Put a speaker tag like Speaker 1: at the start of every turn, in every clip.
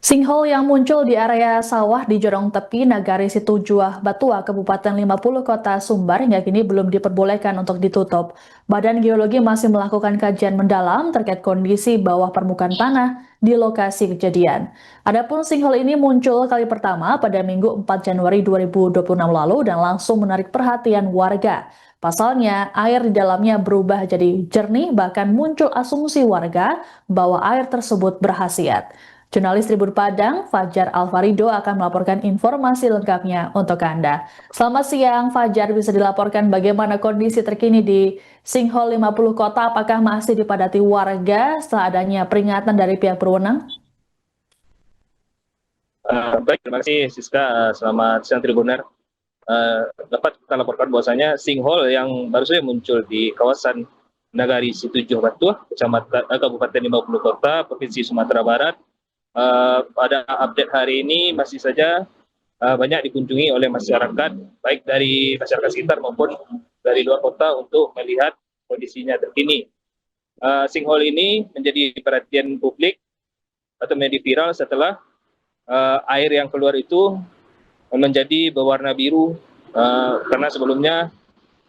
Speaker 1: Sinkhole yang muncul di area sawah di Jorong Tepi, Nagari Situjuah, Batua, Kabupaten 50 Kota Sumbar hingga kini belum diperbolehkan untuk ditutup. Badan Geologi masih melakukan kajian mendalam terkait kondisi bawah permukaan tanah di lokasi kejadian. Adapun sinkhole ini muncul kali pertama pada Minggu 4 Januari 2026 lalu dan langsung menarik perhatian warga. Pasalnya, air di dalamnya berubah jadi jernih, bahkan muncul asumsi warga bahwa air tersebut berkhasiat. Jurnalis Tribun Padang, Fajar Alfarido akan melaporkan informasi lengkapnya untuk Anda. Selamat siang, Fajar. Bisa dilaporkan bagaimana kondisi terkini di Sinkhole 50 Kota? Apakah masih dipadati warga setelah adanya peringatan dari pihak berwenang?
Speaker 2: Baik, terima kasih Siska. Selamat siang Tribuner. Dapat kita laporkan bahwasanya sinkhole yang baru saja muncul di kawasan Nagari Situjuh Batua, Kecamatan Kabupaten 50 Kota, Provinsi Sumatera Barat. Pada update hari ini masih saja banyak dikunjungi oleh masyarakat, baik dari masyarakat sekitar maupun dari luar kota untuk melihat kondisinya terkini. Sinkhole ini menjadi perhatian publik atau menjadi viral setelah air yang keluar itu menjadi berwarna biru karena sebelumnya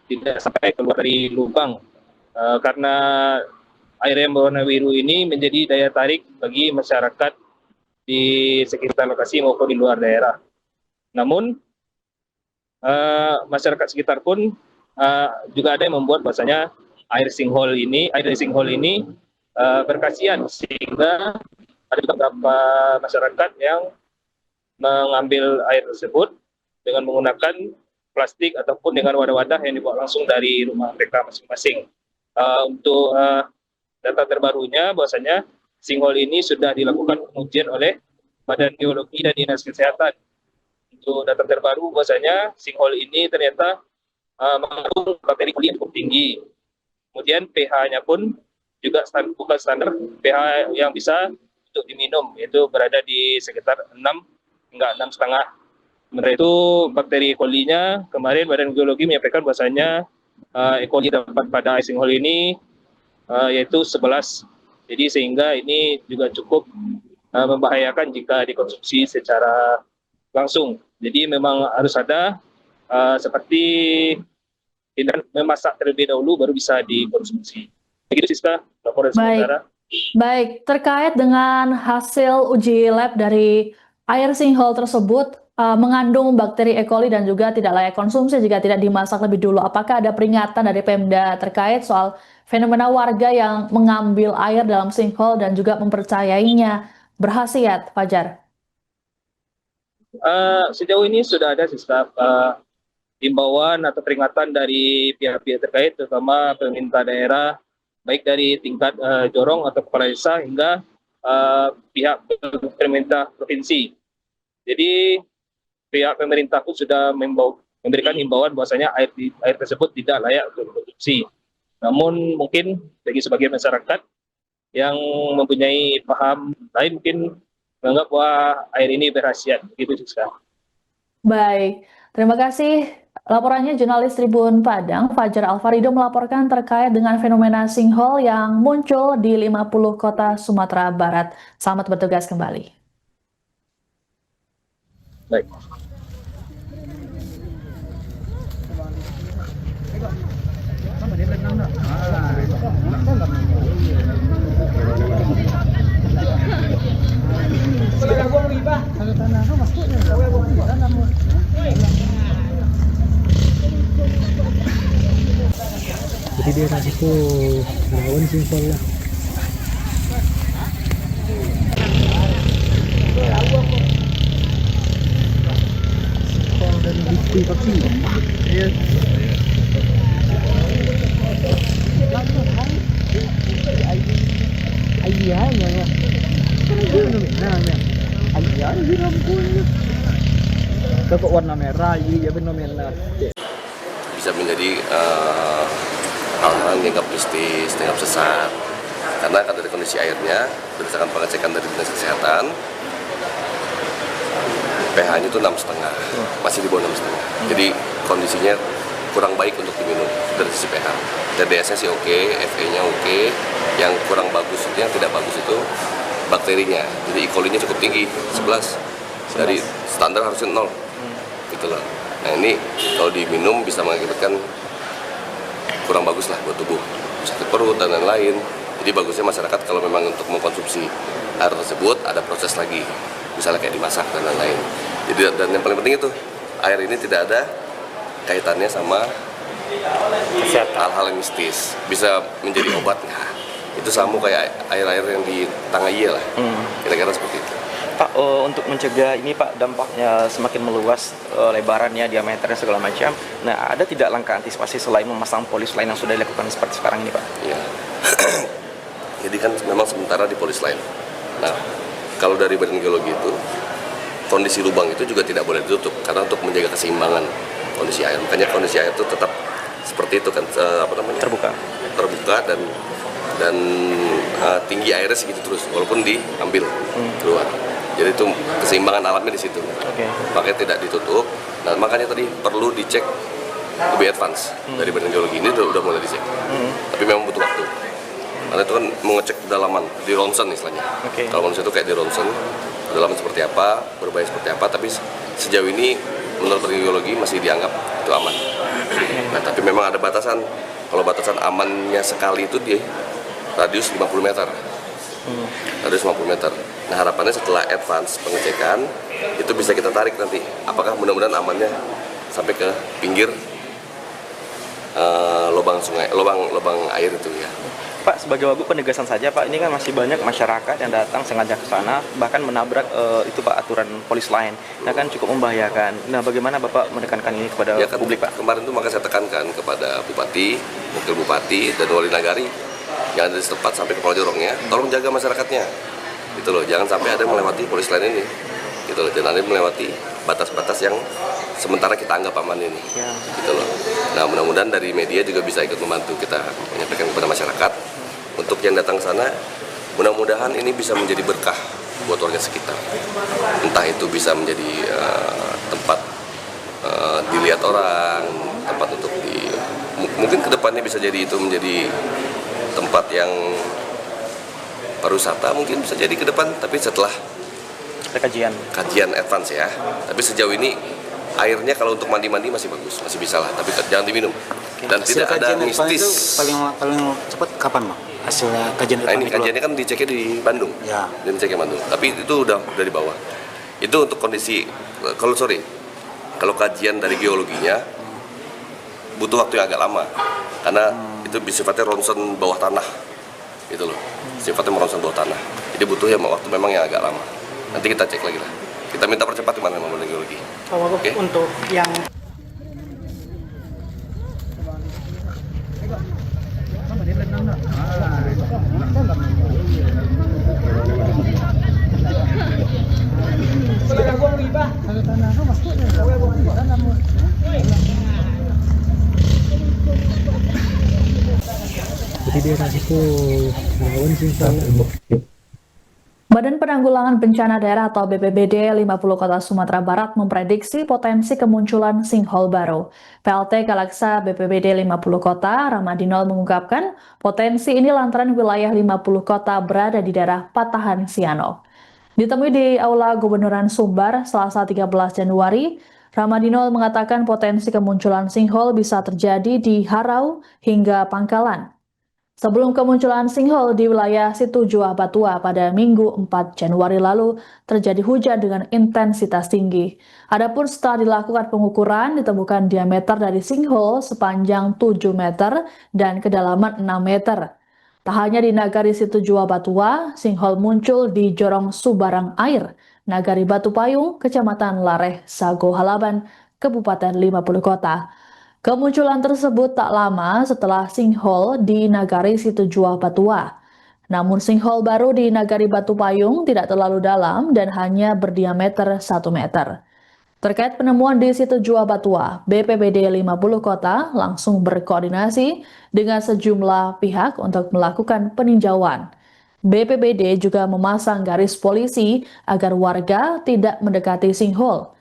Speaker 2: tidak sampai keluar dari lubang. Karena air yang berwarna biru ini menjadi daya tarik bagi masyarakat di sekitar lokasi maupun di luar daerah. Namun masyarakat sekitar pun juga ada yang membuat bahwasanya air dari sinkhole ini berkasihan, sehingga ada beberapa masyarakat yang mengambil air tersebut dengan menggunakan plastik ataupun dengan wadah-wadah yang dibawa langsung dari rumah mereka masing-masing. Untuk data terbarunya bahwasanya sinkhole ini sudah dilakukan pengujian oleh Badan Geologi dan Dinas Kesehatan. Untuk data terbaru bahwasanya sinkhole ini ternyata mengandung bakteri kulit yang cukup tinggi. Kemudian pH-nya pun juga bukan standar pH yang bisa untuk diminum, yaitu berada di sekitar 6 hingga 6,5. Sementara itu bakteri E. coli-nya kemarin Badan Geologi menyampaikan bahwasanya E. coli dapat pada sinkhole ini yaitu 11. Jadi sehingga ini juga cukup membahayakan jika dikonsumsi secara langsung. Jadi memang harus ada seperti memasak terlebih dahulu baru bisa dikonsumsi. Begitu Siska, laporan sementara.
Speaker 1: Baik, terkait dengan hasil uji lab dari air sinkhole tersebut mengandung bakteri E. coli dan juga tidak layak konsumsi jika tidak dimasak lebih dulu. Apakah ada peringatan dari Pemda terkait soal fenomena warga yang mengambil air dalam sinkhole dan juga mempercayainya berkhasiat, Fajar?
Speaker 2: Sejauh ini sudah ada sistem himbauan atau peringatan dari pihak-pihak terkait, terutama pemerintah daerah, baik dari tingkat Jorong atau kepala desa hingga pihak pemerintah provinsi. Jadi pihak pemerintah pun sudah memberikan himbauan bahwasanya air tersebut tidak layak untuk dikonsumsi. Namun mungkin bagi sebagian masyarakat yang mempunyai paham lain mungkin menganggap bahwa air ini berkhasiat. Begitu juga.
Speaker 1: Baik, terima kasih. Laporannya jurnalis Tribun Padang, Fajar Alfarido melaporkan terkait dengan fenomena sinkhole yang muncul di 50 kota Sumatera Barat. Selamat bertugas kembali.
Speaker 2: Baik.
Speaker 3: Jadi dia rasiko lawan sinkhole lah. Sinkhole dan bukti pasti. Iya. Ayahnya ya. Ayah hiram punya. Kok warna merah, iya benar.
Speaker 4: Bisa menjadi hal-hal yang dianggap mistis, dianggap sesat. Karena dari kondisi airnya, berdasarkan pengecekan dari Dinas Kesehatan, pH-nya itu 6,5, masih di bawah 6,5. Jadi kondisinya kurang baik untuk diminum dari sisi pH. TDS-nya sih oke, Fe-nya oke. Yang kurang bagus itu, yang tidak bagus itu bakterinya. Jadi E. coli-nya cukup tinggi, 11. Dari standar harusnya 0. Gitu loh. Nah ini kalau diminum bisa mengakibatkan kurang bagus lah buat tubuh, sakit perut dan lain-lain. Jadi bagusnya masyarakat kalau memang untuk mengkonsumsi air tersebut ada proses lagi, misalnya kayak dimasak dan lain-lain. Jadi dan yang paling penting itu air ini tidak ada kaitannya sama hal-hal yang mistis, bisa menjadi obat nggak? Itu sama kayak air-air yang di Tangaiye lah, kira-kira seperti itu.
Speaker 5: Pak, untuk mencegah ini Pak dampaknya semakin meluas, lebarannya, diameternya segala macam. Nah, ada tidak langkah antisipasi selain memasang polis lain yang sudah dilakukan seperti sekarang ini Pak?
Speaker 4: Iya. Jadi kan memang sementara di polis lain. Nah, kalau dari Badan Geologi itu kondisi lubang itu juga tidak boleh ditutup karena untuk menjaga keseimbangan kondisi air. Makanya kondisi air itu tetap seperti itu kan,
Speaker 5: Terbuka
Speaker 4: dan tinggi airnya segitu terus walaupun diambil keluar. Jadi itu keseimbangan alamnya di situ. Makanya tidak ditutup. Nah, makanya tadi perlu dicek lebih advance dari Badan Geologi ini udah mulai dicek. Tapi memang butuh waktu. Karena itu kan mengecek kedalaman di ronsen istilahnya. Kalau manusia itu kayak di ronsen, kedalaman seperti apa, berbahaya seperti apa. Tapi sejauh ini menurut Badan Geologi masih dianggap itu aman. Nah, tapi memang ada batasan. Kalau batasan amannya sekali itu di radius 50 meter. Radius 50 meter. Nah, harapannya setelah advance pengecekan itu bisa kita tarik nanti. Apakah mudah-mudahan amannya sampai ke pinggir lubang sungai, lubang air itu ya.
Speaker 5: Pak, sebagai wagub penegasan saja Pak, ini kan masih banyak masyarakat yang datang sengaja ke sana, bahkan menabrak itu Pak aturan polis lain. Nah kan cukup membahayakan. Nah bagaimana Bapak menekankan ini kepada
Speaker 4: Ya kan,
Speaker 5: publik Pak?
Speaker 4: kemarin itu maka saya tekankan kepada Bupati, Wakil Bupati, dan Wali Nagari yang ada di setempat sampai kepala jorongnya, tolong jaga masyarakatnya. Gitu loh, jangan sampai ada yang melewati polis lain ini. Gitu loh, jangan ada yang melewati batas-batas yang sementara kita anggap aman ini. Gitu loh. Nah, mudah-mudahan dari media juga bisa ikut membantu kita menyampaikan kepada masyarakat untuk yang datang ke sana. Mudah-mudahan ini bisa menjadi berkah buat warga sekitar. Entah itu bisa menjadi tempat dilihat orang, tempat untuk mungkin kedepannya bisa jadi itu menjadi tempat yang pariwisata mungkin bisa jadi ke depan, tapi setelah kajian advance ya. Tapi sejauh ini airnya kalau untuk mandi-mandi masih bagus, masih bisa lah, tapi jangan diminum. Dan tidak ada mistis.
Speaker 3: Paling cepat kapan Bang? Hasil kajian
Speaker 4: Nah ini kajiannya kan diceknya di Bandung,
Speaker 3: ya.
Speaker 4: Diceknya Bandung. Tapi itu udah di bawah. Itu untuk kondisi kalau kajian dari geologinya butuh waktu yang agak lama, karena itu sifatnya ronsen bawah tanah, gitu loh. Sifatnya ronsen bawah tanah. Jadi butuh ya waktu memang yang agak lama. Nanti kita cek lagi lah. Kita minta percepat kemana memang Badan Geologi.
Speaker 6: Oke. Untuk yang
Speaker 3: Jadi daerah situ rawan sih Bang.
Speaker 1: Badan Penanggulangan Bencana Daerah atau BPBD 50 Kota Sumatera Barat memprediksi potensi kemunculan sinkhole baru. PLT Kalaksa BPBD 50 Kota, Ramadinol mengungkapkan potensi ini lantaran wilayah 50 kota berada di daerah patahan Siano. Ditemui di Aula Gubernuran Sumbar Selasa 13 Januari, Ramadinol mengatakan potensi kemunculan sinkhole bisa terjadi di Harau hingga Pangkalan. Sebelum kemunculan sinkhole di wilayah Situ Juah Batua pada Minggu 4 Januari lalu, terjadi hujan dengan intensitas tinggi. Adapun setelah dilakukan pengukuran, ditemukan diameter dari sinkhole sepanjang 7 meter dan kedalaman 6 meter. Tak hanya di Nagari Situ Juah Batua, sinkhole muncul di Jorong Subarang Air, Nagari Batu Payung, Kecamatan Lareh, Sago Halaban, Kabupaten 50 Kota. Kemunculan tersebut tak lama setelah sinkhole di Nagari Situ Juah Batua. Namun sinkhole baru di Nagari Batu Payung tidak terlalu dalam dan hanya berdiameter 1 meter. Terkait penemuan di situ Jua Batua, BPBD 50 Kota langsung berkoordinasi dengan sejumlah pihak untuk melakukan peninjauan. BPBD juga memasang garis polisi agar warga tidak mendekati sinkhole.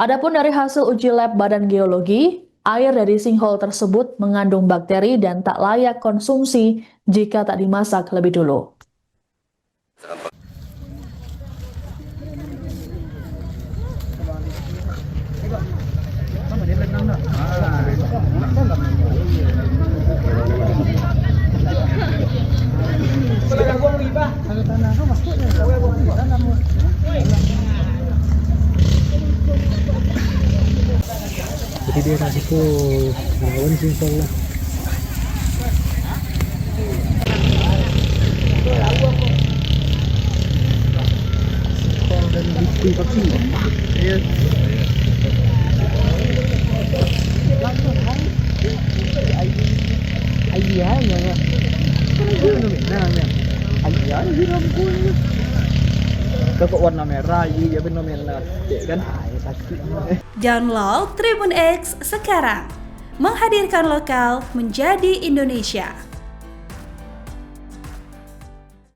Speaker 1: Adapun dari hasil uji lab Badan Geologi, air dari sinkhole tersebut mengandung bakteri dan tak layak konsumsi jika tak dimasak lebih dulu.
Speaker 3: Jadi dia resiko lawan sinkhole lah. Sinkhole dan likuifaksi. Iya. Kok warna merah, iya benar kan?
Speaker 7: Download Tribun X sekarang. Menghadirkan lokal menjadi Indonesia.